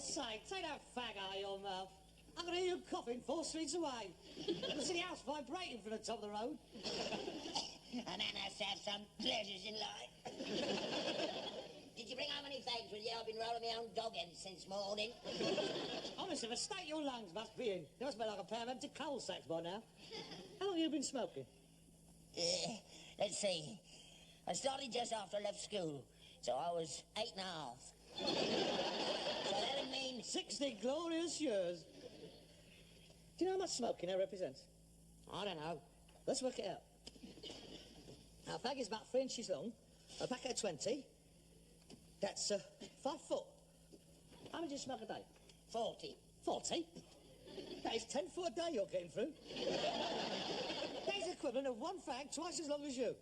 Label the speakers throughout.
Speaker 1: sake, take that fag out of your mouth. I can hear you coughing 4 streets away. I see the house vibrating from the top of the road.
Speaker 2: A man has to have some pleasures in life. Did you bring home any fags with you? I've been rolling my own dog ends since morning.
Speaker 1: Honestly, the state your lungs must be in. They must be like a pair of empty coal sacks by now. How long have you been smoking?
Speaker 2: Let's see. I started just after I left school, so I was 8 and a half. So that would mean
Speaker 1: 60 glorious years. Do you know how much smoking that represents?
Speaker 2: I don't know.
Speaker 1: Let's work it out. Now, a fag is about 3 inches long, a packet of 20. That's 5 foot. How many do you smoke a day?
Speaker 2: 40.
Speaker 1: 40? That is 10 foot a day you're getting through. That is the equivalent of 1 fag twice as long as you.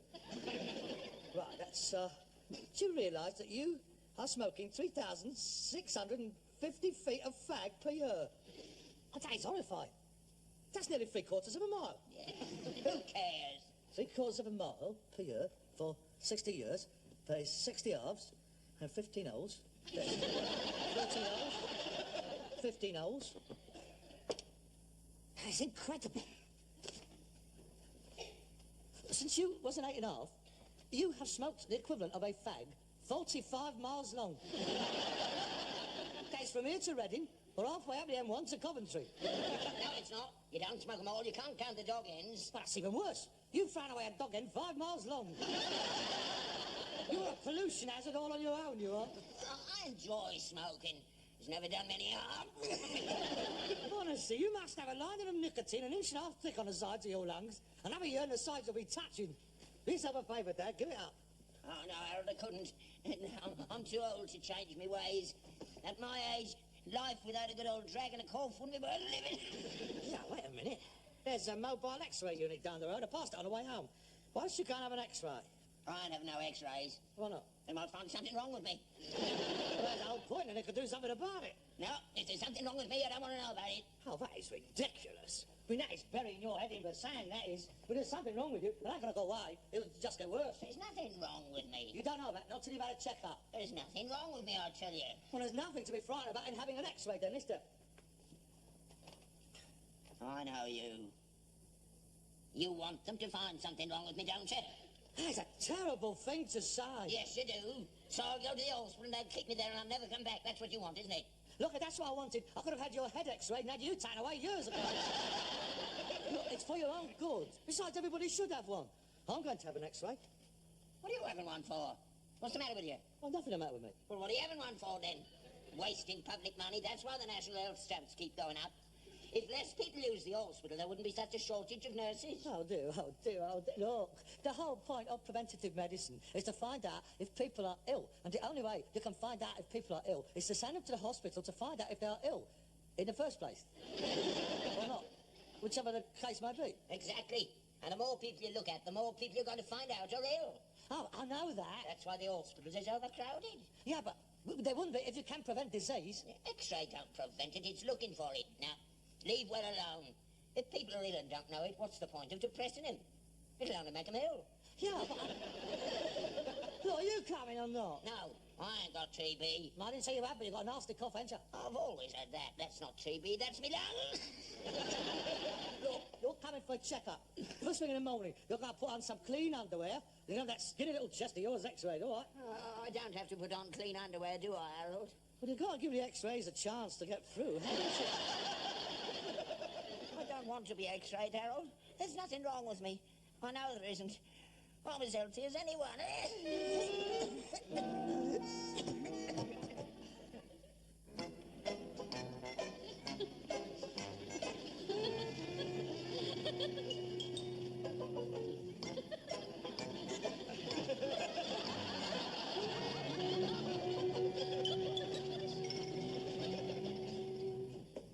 Speaker 1: Right, that's, do you realise that you are smoking 3,650 feet of fag per year? Oh, that is horrifying. That's nearly 3/4 of a mile.
Speaker 2: Yeah. Who cares?
Speaker 1: 3/4 of a mile per year for 60 years. That is 60 halves and 15 holes. 13 holes. 15 holes. That's incredible. Since you was an 8 and a half, you have smoked the equivalent of a fag 45 miles long. That's from here to Reading, or halfway up the M1 to Coventry.
Speaker 2: No, it's not. You don't smoke them all. You can't count the dog ends.
Speaker 1: But that's even worse. You've thrown away a dog end 5 miles long. You're a pollution hazard all on your own, you are.
Speaker 2: I enjoy smoking. It's never done me any harm.
Speaker 1: Honestly, you must have a line of nicotine 1.5 inches thick on the sides of your lungs, and every year the sides will be touching. Please have a favour, Dad. Give it up.
Speaker 2: Oh, no, Harold, I couldn't. I'm too old to change my ways. At my age, life without a good old drag and a cough wouldn't be worth living.
Speaker 1: Yeah, wait a minute. There's a mobile X-ray unit down the road. I passed it on the way home. Why don't you go and have an X-ray?
Speaker 2: I ain't have no X-rays.
Speaker 1: Why not?
Speaker 2: They might find something wrong with me.
Speaker 1: Well, that's the whole point, and they could do something about it.
Speaker 2: No, if there's something wrong with me, I don't want to know about it.
Speaker 1: Oh, that is ridiculous. I mean, that is burying your head in the sand, that is. But there's something wrong with you. They're not going to go away. It'll just get worse.
Speaker 2: There's nothing wrong with me.
Speaker 1: You don't know that, not till you've had a check-up.
Speaker 2: There's nothing wrong with me, I tell you.
Speaker 1: Well, there's nothing to be frightened about in having an X-ray done, is there?
Speaker 2: I know you. You want them to find something wrong with me, don't you?
Speaker 1: That's a terrible thing to say.
Speaker 2: Yes, you do. So I'll go to the hospital and they'll kick me there and I'll never come back. That's what you want, isn't it?
Speaker 1: Look, that's what I wanted. I could have had your head X-rayed and had you taken away years ago. Look, it's for your own good. Besides, everybody should have one. I'm going to have an X-ray.
Speaker 2: What are you having one for? What's the matter with you?
Speaker 1: Well, nothing the matter with me.
Speaker 2: Well, what are you having one for, then? Wasting public money. That's why the National Health Stamps keep going up. If less people use the hospital, there wouldn't be such a shortage of nurses.
Speaker 1: Oh, dear, oh, dear, oh, dear. Look, the whole point of preventative medicine is to find out if people are ill. And the only way you can find out if people are ill is to send them to the hospital to find out if they are ill in the first place. Or not. Whichever the case may be.
Speaker 2: Exactly. And the more people you look at, the more people you're going to find out are ill.
Speaker 1: Oh, I know that.
Speaker 2: That's why the hospitals is overcrowded.
Speaker 1: Yeah, but they wouldn't be if you can prevent disease.
Speaker 2: X-ray don't prevent it, it's looking for it. Now, leave well alone. If people are ill and don't know it, what's the point of depressing them? It'll only make them ill.
Speaker 1: Yeah, but... Look, are you coming or not?
Speaker 2: No, I ain't got TB.
Speaker 1: I didn't say you had, but you got a nasty cough, ain't you?
Speaker 2: I've always had that. That's not TB, that's me lungs.
Speaker 1: Look, you're coming for a checkup. First thing in the morning, you're going to put on some clean underwear. You know that skinny little chest of yours X-rayed, all right?
Speaker 2: I don't have to put on clean underwear, do I, Harold?
Speaker 1: Well, you've got to give the X-rays a chance to get through, haven't you?
Speaker 2: I don't want to be X-rayed, Harold. There's nothing wrong with me. I know there isn't. I'm as healthy as anyone.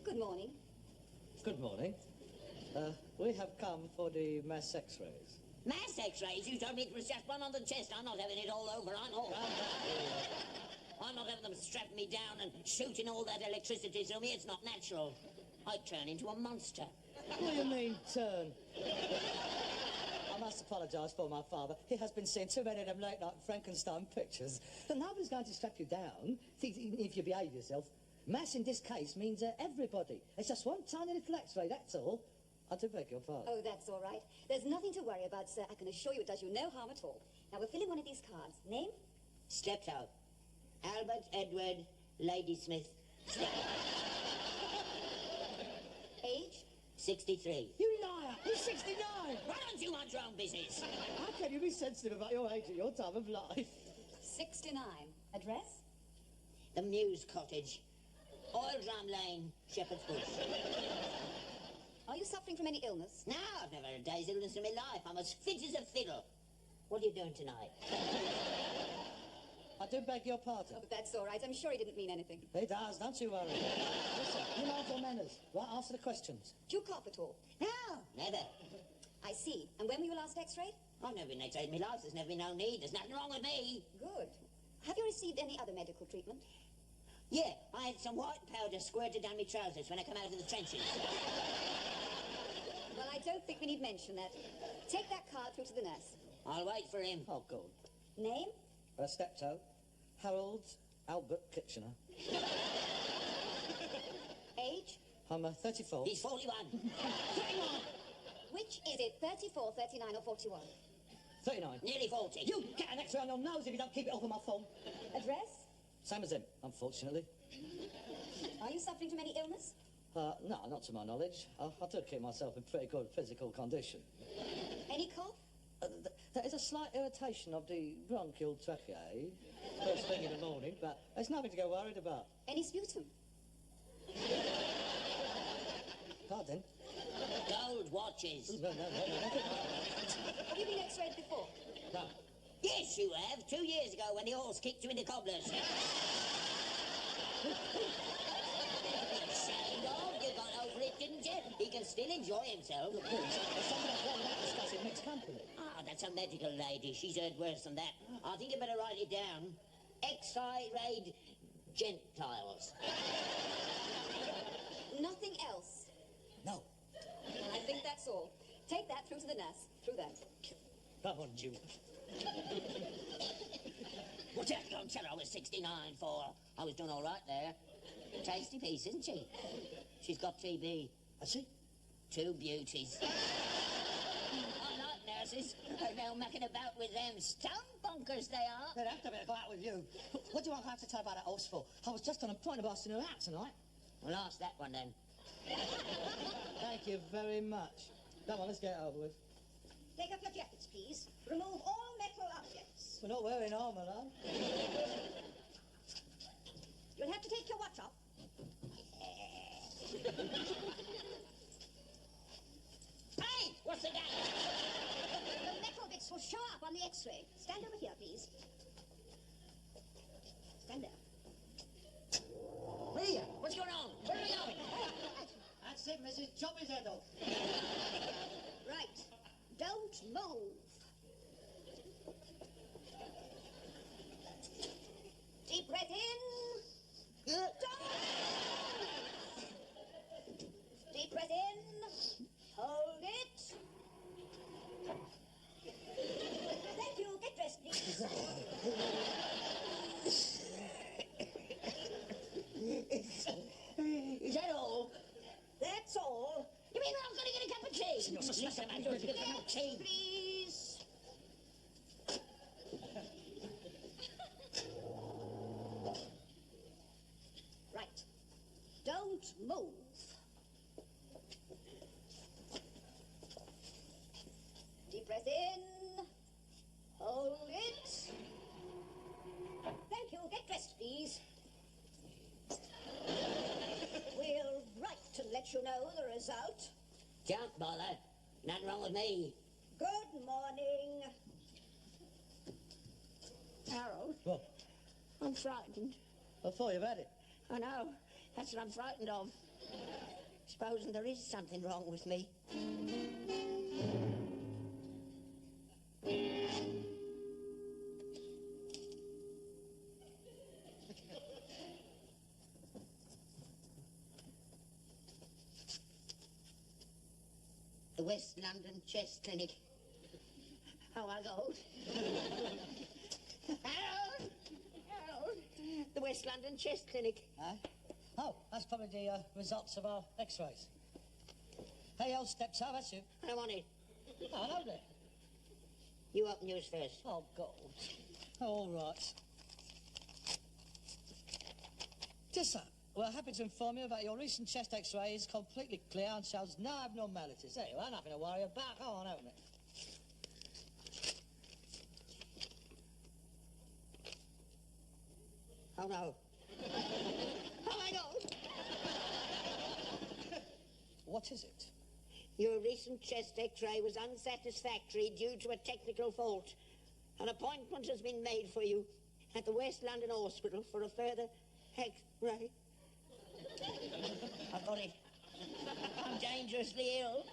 Speaker 3: Good morning.
Speaker 1: Good morning. We have come for the mass X-rays.
Speaker 2: Mass X-rays? You told me it was just one on the chest. I'm not having it all over. I'm not having them strapping me down and shooting all that electricity through me. It's not natural. I'd turn into a monster.
Speaker 1: What do you mean, turn? I must apologise for my father. He has been seeing too many of them late-night Frankenstein pictures. But nobody's going to strap you down if you behave yourself. Mass in this case means everybody. It's just one tiny little X-ray, that's all. I do beg your pardon.
Speaker 3: Oh, that's all right. There's nothing to worry about, sir. I can assure you it does you no harm at all. Now, we'll fill in one of these cards. Name?
Speaker 2: Steptoe. Albert Edward Ladysmith.
Speaker 3: Age?
Speaker 2: 63.
Speaker 1: You liar! He's 69!
Speaker 2: Why don't you mind your own business?
Speaker 1: How can you be sensitive about your age at your time of life?
Speaker 3: 69. Address?
Speaker 2: The Mews Cottage. Oil Drum Lane, Shepherd's Bush.
Speaker 3: Are you suffering from any illness?
Speaker 2: No, I've never had a day's illness in my life. I'm as fit as a fiddle. What are you doing tonight?
Speaker 1: I do beg your pardon.
Speaker 3: Oh, but that's all right. I'm sure he didn't mean anything.
Speaker 1: He does, don't you worry. Listen, you mind your manners. Right, answer the questions.
Speaker 3: Do you cough at all?
Speaker 2: No, never.
Speaker 3: I see. And when were you last x-rayed?
Speaker 2: I've never been x-rayed in my life. There's never been no need. There's nothing wrong with me.
Speaker 3: Good. Have you received any other medical treatment?
Speaker 2: Yeah, I had some white powder squirted down my trousers when I come out of the trenches.
Speaker 3: Well, I don't think we need mention that. Take that card through to the nurse.
Speaker 2: I'll wait for him.
Speaker 1: Oh, good.
Speaker 3: Name?
Speaker 1: Steptoe. Harold Albert Kitchener.
Speaker 3: Age?
Speaker 1: I'm 34.
Speaker 2: He's 41.
Speaker 1: 39!
Speaker 3: Which is it, 34, 39 or 41?
Speaker 1: 39.
Speaker 2: Nearly 40.
Speaker 1: You get an X-ray on your nose if you don't keep it off of my phone.
Speaker 3: Address?
Speaker 1: Same as him, unfortunately.
Speaker 3: Are you suffering from any illness?
Speaker 1: No, not to my knowledge. I do keep myself in pretty good physical condition.
Speaker 3: Any cough?
Speaker 1: There is a slight irritation of the bronchial tracheae first thing in the morning, but there's nothing to get worried about.
Speaker 3: Any sputum?
Speaker 1: Pardon?
Speaker 2: Gold watches.
Speaker 1: No, nothing like that.
Speaker 3: Have you been x-rayed before?
Speaker 1: No.
Speaker 2: Yes, you have. 2 years ago when the horse kicked you in the cobblers. Ashamed of? You got over it, didn't you? He can still enjoy himself.
Speaker 1: Look, please, there's something I'd rather not discuss in mixed company.
Speaker 2: Ah, that's a medical lady. She's heard worse than that. I think you better write it down. X-rayed Gentiles.
Speaker 3: Nothing else?
Speaker 1: No.
Speaker 3: I think that's all. Take that through to the nurse. Through there.
Speaker 1: Come on, you.
Speaker 2: Well, don't tell her I was 69 for. I was doing all right there. Tasty piece, isn't she? She's got TB.
Speaker 1: Has she?
Speaker 2: 2 beauties. I like nurses. They're mucking about with them stone bonkers, they are.
Speaker 1: They'd have to go out with you. What do I have to tell about that horse for? I was just on a point of asking her out tonight.
Speaker 2: Well, ask that one then.
Speaker 1: Thank you very much. Come on, let's get it over with.
Speaker 3: Take off your jackets, please. Remove all metal objects.
Speaker 1: We're not wearing armour, though.
Speaker 3: You'll have to take your watch off.
Speaker 2: Hey, what's the game?
Speaker 3: The metal bits will show up on the x-ray. Stand over here, please. Stand there.
Speaker 2: Leah, what's going on? Where are we going?
Speaker 1: That's it, Mrs. Chop his head off.
Speaker 3: Right. Don't move. Deep breath in. Down. Deep breath in. Hold it. Thank you. Get dressed, please.
Speaker 2: Is that all?
Speaker 3: That's all.
Speaker 2: You mean I'm going to get a cup of tea? Listen, I'm going to get a cup of tea.
Speaker 3: Please. Right. Don't move. Deep breath in. Hold it. Thank you. Get dressed, please. We'll write to let you know the result.
Speaker 2: Don't bother. Nothing wrong with me.
Speaker 3: Good morning.
Speaker 2: Harold,
Speaker 1: What?
Speaker 2: I'm frightened.
Speaker 1: I thought you've had it.
Speaker 2: I know. That's what I'm frightened of. Supposing there is something wrong with me. The West London Chest Clinic. How I go? Harold! Harold! The West London Chest Clinic.
Speaker 1: Huh? Oh, that's probably the results of our x-rays. Hey, old Steptoe, that's you.
Speaker 2: I don't want it.
Speaker 1: Oh, hello there.
Speaker 2: You open yours first.
Speaker 1: Oh, God. All right. Just that. We're happy to inform you that your recent chest x-ray is completely clear and shows no abnormalities. There you are, nothing to worry about. Go on, open it.
Speaker 2: Oh, no. Oh, my God.
Speaker 1: What is it?
Speaker 2: Your recent chest x-ray was unsatisfactory due to a technical fault. An appointment has been made for you at the West London Hospital for a further x-ray. I've got it. I'm dangerously ill.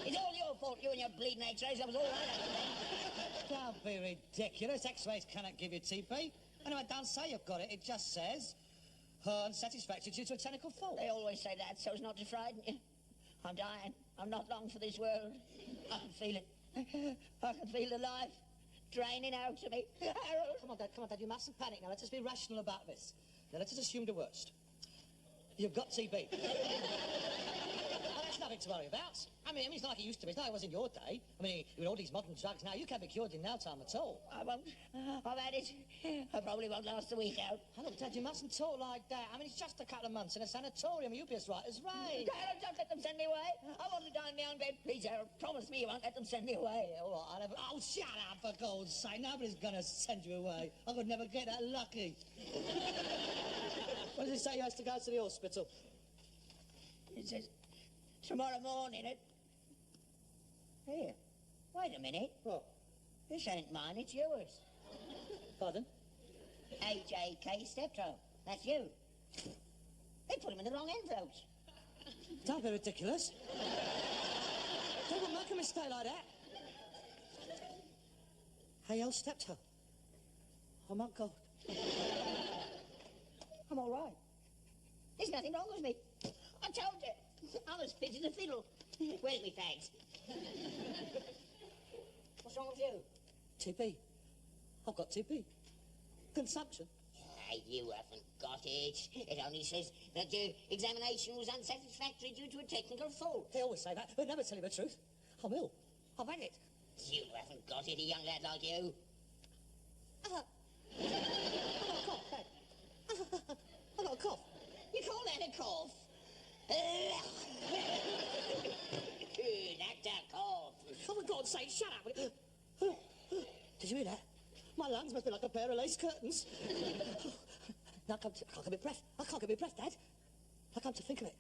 Speaker 2: It's all your fault, you and your bleeding x-rays. I was all right.
Speaker 1: Don't be ridiculous. X-rays cannot give you TB. Anyway, don't say you've got it. It just says unsatisfactory due to a technical fault.
Speaker 2: They always say that so as not to frighten you. I'm dying. I'm not long for this world. I can feel it. I can feel the life draining out of me. Harold!
Speaker 1: Come on, Dad, you mustn't panic now. Let's just be rational about this. Now, let's just assume the worst. You've got TB. Well, that's nothing to worry about. I mean, it's not like it used to be. It's not like it was in your day. I mean, with all these modern drugs now, you can't be cured in no time at all.
Speaker 2: I won't. I've had it. I probably won't last a week out.
Speaker 1: Oh, look, Dad, you mustn't talk like that. I mean, it's just a couple of months in a sanatorium. You'll be as right as rain.
Speaker 2: Harold, don't let them send me away. I want to die in my own bed. Please, Harold, promise me you won't let them send me away.
Speaker 1: Yeah, all right, I'll never... Oh, shut up, for God's sake. Nobody's gonna send you away. I could never get that lucky. What does it say he has to go to the hospital?
Speaker 2: It says, tomorrow morning at... Here, wait a minute.
Speaker 1: What?
Speaker 2: This ain't mine, it's yours.
Speaker 1: Pardon?
Speaker 2: H.A.K. Steptoe. That's you. They put him in the wrong envelopes.
Speaker 1: Don't be ridiculous. Don't make a mistake like that. Hey, old Steptoe. Oh, my God.
Speaker 2: I'm all right. There's nothing wrong with me. I told you. I'm as fit as a fiddle. Where's me fags? What's wrong with you?
Speaker 1: TB. I've got TB. Consumption.
Speaker 2: You haven't got it. It only says that your examination was unsatisfactory due to a technical fault.
Speaker 1: They always say that, but never tell you the truth. I'm ill. I've had it.
Speaker 2: You haven't got it, a young lad like you.
Speaker 1: I've got a cough, Dad. I've got a cough.
Speaker 2: You call that a cough? That's a cough.
Speaker 1: Oh, for God's sake, shut up. Did you hear that? My lungs must be like a pair of lace curtains. Now, I can't get my breath. I can't get my breath, Dad. I come to think of it.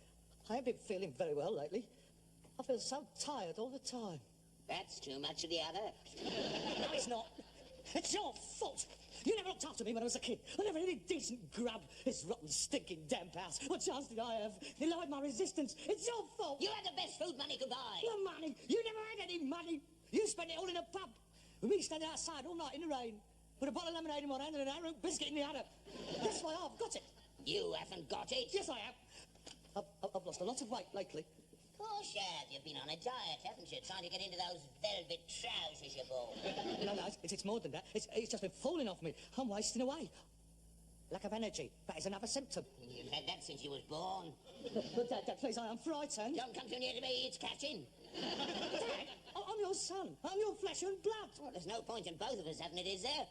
Speaker 1: I haven't been feeling very well lately. I feel so tired all the time.
Speaker 2: That's too much of the other.
Speaker 1: No, it's not. It's your fault. You never looked after me when I was a kid. I never had any decent grub. This rotten, stinking damp house. What chance did I have? You lowered my resistance. It's your fault.
Speaker 2: You had the best food money could buy.
Speaker 1: The money? You never had any money. You spent it all in a pub. With me standing outside all night in the rain. With a bottle of lemonade in one hand and an arrowroot biscuit in the other. That's why I've got it.
Speaker 2: You haven't got it.
Speaker 1: Yes, I have. I've lost a lot of weight lately.
Speaker 2: Of course you have. You've been on a diet, haven't you? Trying to get into those velvet trousers you bought.
Speaker 1: No, it's more than that. It's just been falling off me. I'm wasting away. Lack of energy. That is another symptom.
Speaker 2: You've had that since you was born.
Speaker 1: But Dad, please, I am frightened.
Speaker 2: Don't come too near to me. It's catching.
Speaker 1: Dad, I'm your son. I'm your flesh and blood.
Speaker 2: Well, there's no point in both of us having it, is there?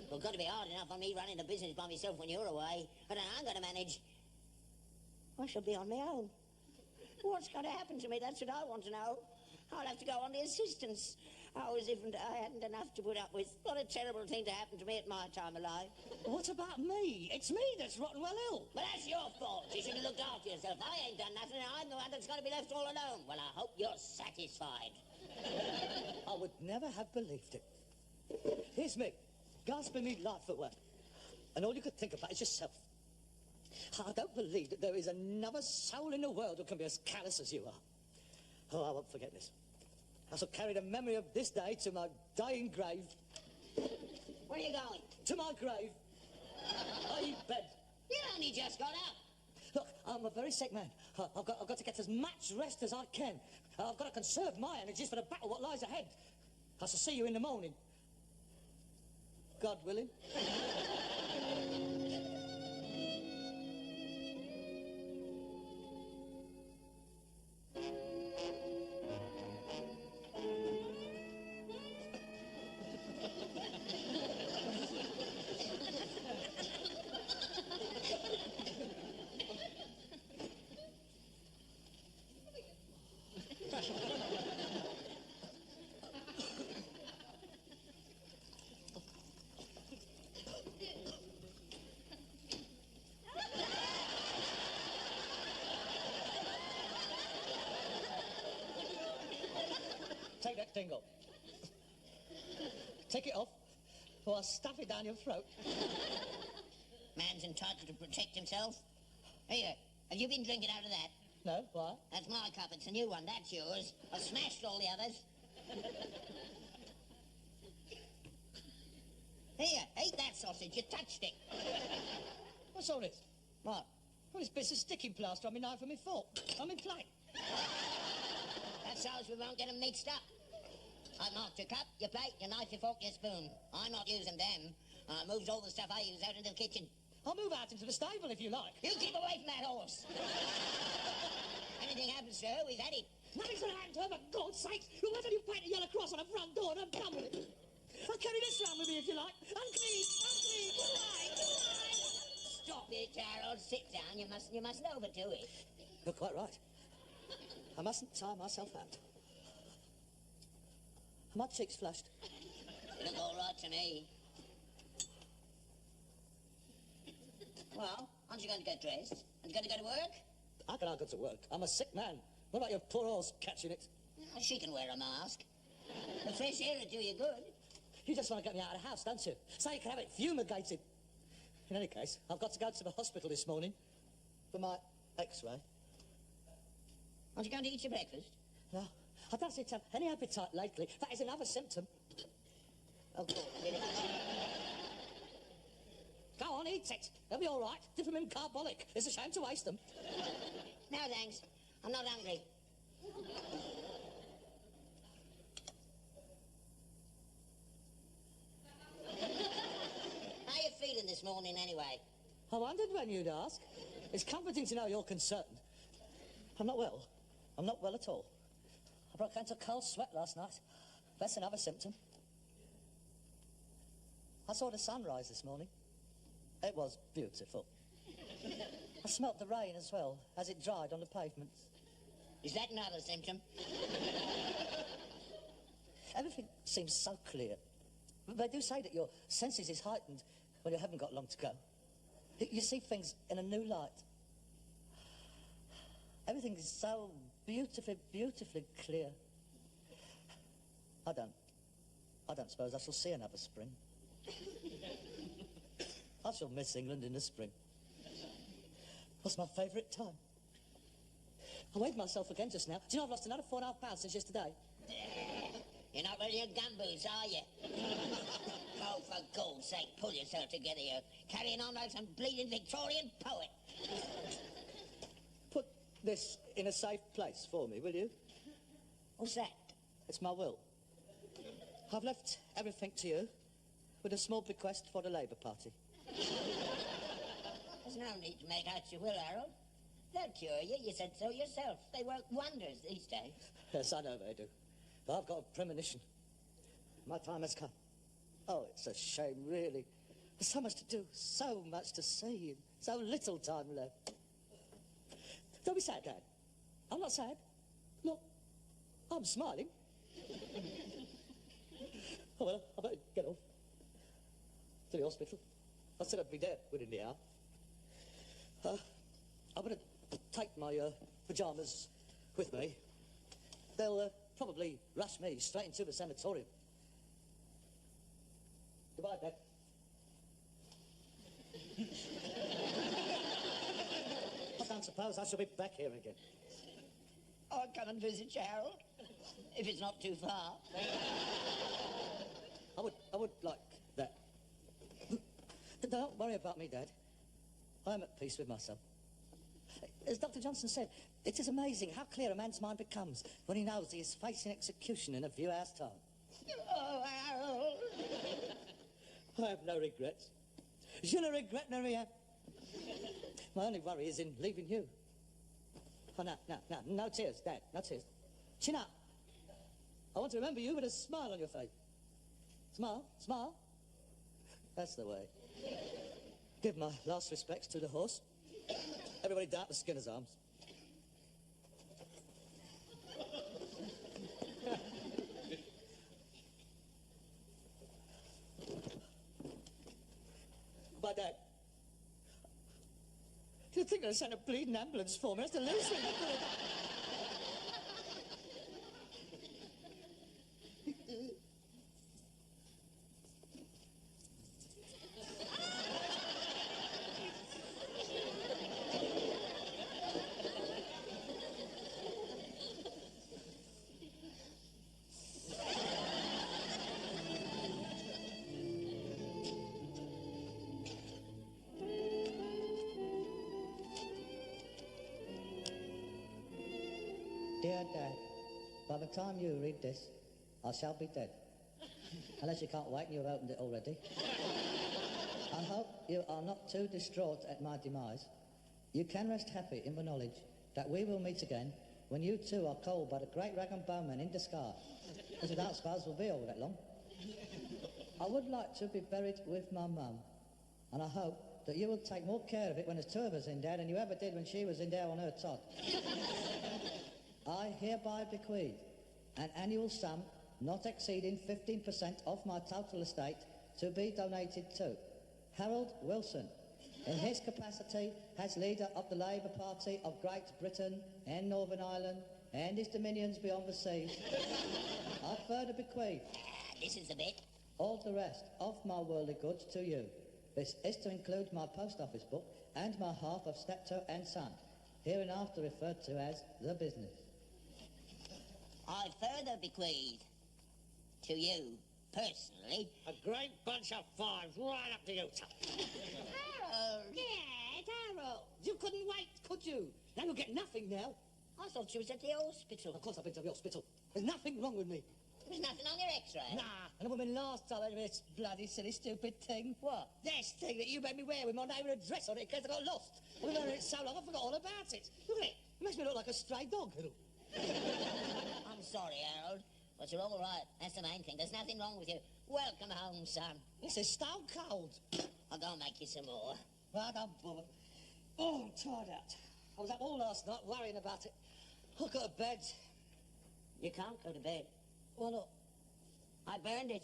Speaker 2: Well, got to be hard enough on me running the business by myself when you're away. But I'm going to manage. I shall be on my own. What's going to happen to me? That's what I want to know. I'll have to go on the assistance. Oh, as if I hadn't enough to put up with. What a terrible thing to happen to me at my time of life.
Speaker 1: What about me? It's me that's rotten well ill.
Speaker 2: Well, that's your fault. You should have looked after yourself. I ain't done nothing, and I'm the one that's going to be left all alone. Well, I hope you're satisfied.
Speaker 1: I would never have believed it. Here's me, gasping me life away. And all you could think about is yourself. I don't believe that there is another soul in the world who can be as callous as you are. Oh, I won't forget this. I shall carry the memory of this day to my dying grave.
Speaker 2: Where are you going?
Speaker 1: To my grave. I bed.
Speaker 2: You only just got up.
Speaker 1: Look, I'm a very sick man. I've got to get as much rest as I can. I've got to conserve my energies for the battle what lies ahead. I shall see you in the morning. God willing. Dingle. Take it off, or I'll stuff it down your throat.
Speaker 2: Man's entitled to protect himself. Here, have you been drinking out of that?
Speaker 1: No, why?
Speaker 2: That's my cup. It's a new one. That's yours. I've smashed all the others. Here, eat that sausage. You touched it.
Speaker 1: What's all this?
Speaker 2: What?
Speaker 1: Well, this bit's a sticking plaster on my knife and my fork. I'm in plate.
Speaker 2: That's so we won't get them mixed up. I've marked your cup, your plate, your knife, your fork, your spoon. I'm not using them. I moved all the stuff I use out into the kitchen.
Speaker 1: I'll move out into the stable if you like.
Speaker 2: You keep away from that horse. Anything happens to her, we've had it.
Speaker 1: Nothing's going to happen to her, for God's sake. Why don't you paint a yellow cross on the front door and I'm done with it? I'll carry this round with me if you like. Unclean, unclean, goodbye, goodbye.
Speaker 2: Stop it, Harold. Sit down. You mustn't overdo it.
Speaker 1: You're quite right. I mustn't tire myself out. Are my cheeks flushed?
Speaker 2: You look all right to me. Well, aren't you going to get dressed? Aren't you going to go to work?
Speaker 1: How can I go to work? I'm a sick man. What about your poor horse catching it?
Speaker 2: Oh, she can wear a mask. The fresh air will do you good.
Speaker 1: You just want to get me out of the house, don't you? So you can have it fumigated. In any case, I've got to go to the hospital this morning for my x-ray.
Speaker 2: Aren't you going to eat your breakfast?
Speaker 1: No, I don't seem to have any appetite lately. That is another symptom.
Speaker 2: Oh, good. Really?
Speaker 1: Go on, eat it. They'll be all right. Dip them in carbolic. It's a shame to waste them.
Speaker 2: No, thanks. I'm not hungry. How you feeling this morning, anyway?
Speaker 1: I wondered when you'd ask. It's comforting to know you're concerned. I'm not well. I'm not well at all. I broke into a cold sweat last night. That's another symptom. I saw the sunrise this morning. It was beautiful. I smelt the rain as well, as it dried on the pavements.
Speaker 2: Is that another symptom?
Speaker 1: Everything seems so clear. They do say that your senses is heightened when you haven't got long to go. You see things in a new light. Everything is so beautifully, beautifully clear. I don't suppose I shall see another spring. I shall miss England in the spring. What's my favourite time? I weighed myself again just now. Do you know I've lost another 4.5 pounds since yesterday?
Speaker 2: You're not wearing your gumboots, are you? Oh, for God's sake, pull yourself together. You're carrying on like some bleeding Victorian poet.
Speaker 1: Put this in a safe place for me, will you?
Speaker 2: What's that?
Speaker 1: It's my will. I've left everything to you, with a small bequest for the Labour Party.
Speaker 2: There's no need to make out your will, Harold. They'll cure you. You said so yourself. They work wonders these days.
Speaker 1: Yes, I know they do. But I've got a premonition. My time has come. Oh, it's a shame, really. There's so much to do, so much to see, and so little time left. Don't be sad, Dad. I'm not sad. Look, I'm smiling. Oh, well, I better get off to the hospital. I said I'd be there within the hour. I'm going to take my pyjamas with me. They'll probably rush me straight into the sanatorium. Goodbye, Dad. I don't suppose I shall be back here again.
Speaker 2: I'll come and visit you, Harold, if it's not too far.
Speaker 1: I would like that. Don't worry about me, Dad. I'm at peace with myself. As Dr. Johnson said, it is amazing how clear a man's mind becomes when he knows he is facing execution in a few hours' time.
Speaker 2: Oh, Harold.
Speaker 1: I have no regrets. Je ne regrette rien. My only worry is in leaving you. Oh, no tears, Dad, no tears. Chin up. I want to remember you with a smile on your face. Smile, smile. That's the way. Give my last respects to the horse. Everybody down to Skinner's Arms. Goodbye, Dad. Do you think they'll send a bleeding ambulance for me? That's the least thing they could have done. dear Dad, by the time you read this, I shall be dead. Unless you can't wait and you've opened it already. I hope you are not too distraught at my demise. You can rest happy in the knowledge that we will meet again when you too are called by the great rag and bone man in disguise, as we don't suppose we'll be all that long. I would like to be buried with my mum, and I hope that you will take more care of it when there's two of us in there than you ever did when she was in there on her Todd. I hereby bequeath an annual sum not exceeding 15% of my total estate to be donated to Harold Wilson, in his capacity as leader of the Labour Party of Great Britain and Northern Ireland and his dominions beyond the seas. I further bequeath
Speaker 2: This is the bit.
Speaker 1: all the rest of my worldly goods to you. This is to include my post office book and my half of Steptoe and Son, hereinafter referred to as the business.
Speaker 2: I further bequeath to you, personally,
Speaker 4: A great bunch of fives right up to you, son.
Speaker 2: Harold!
Speaker 4: Dad, Harold! You couldn't wait, could you? Now you'll get nothing now.
Speaker 2: I thought you was at the hospital.
Speaker 4: Of course I've been to the hospital. There's nothing wrong with me.
Speaker 2: There's nothing on your x-ray.
Speaker 4: Nah.
Speaker 1: And when last time I did this bloody silly stupid thing, what?
Speaker 4: This thing that you made me wear with my name and address on it in case I got lost. I've been wearing it so long I forgot all about it. Look at it. It makes me look like a stray dog.
Speaker 2: I'm sorry, Harold, but you're all right. That's the main thing. There's nothing wrong with you. Welcome home, son.
Speaker 4: This is stone cold.
Speaker 2: I'll go and make you some more.
Speaker 4: Well, don't bother. Oh, I'm tired out. I was up all last night worrying about it. I'll go to bed.
Speaker 2: You can't go to bed.
Speaker 4: Why not?
Speaker 2: I burned it.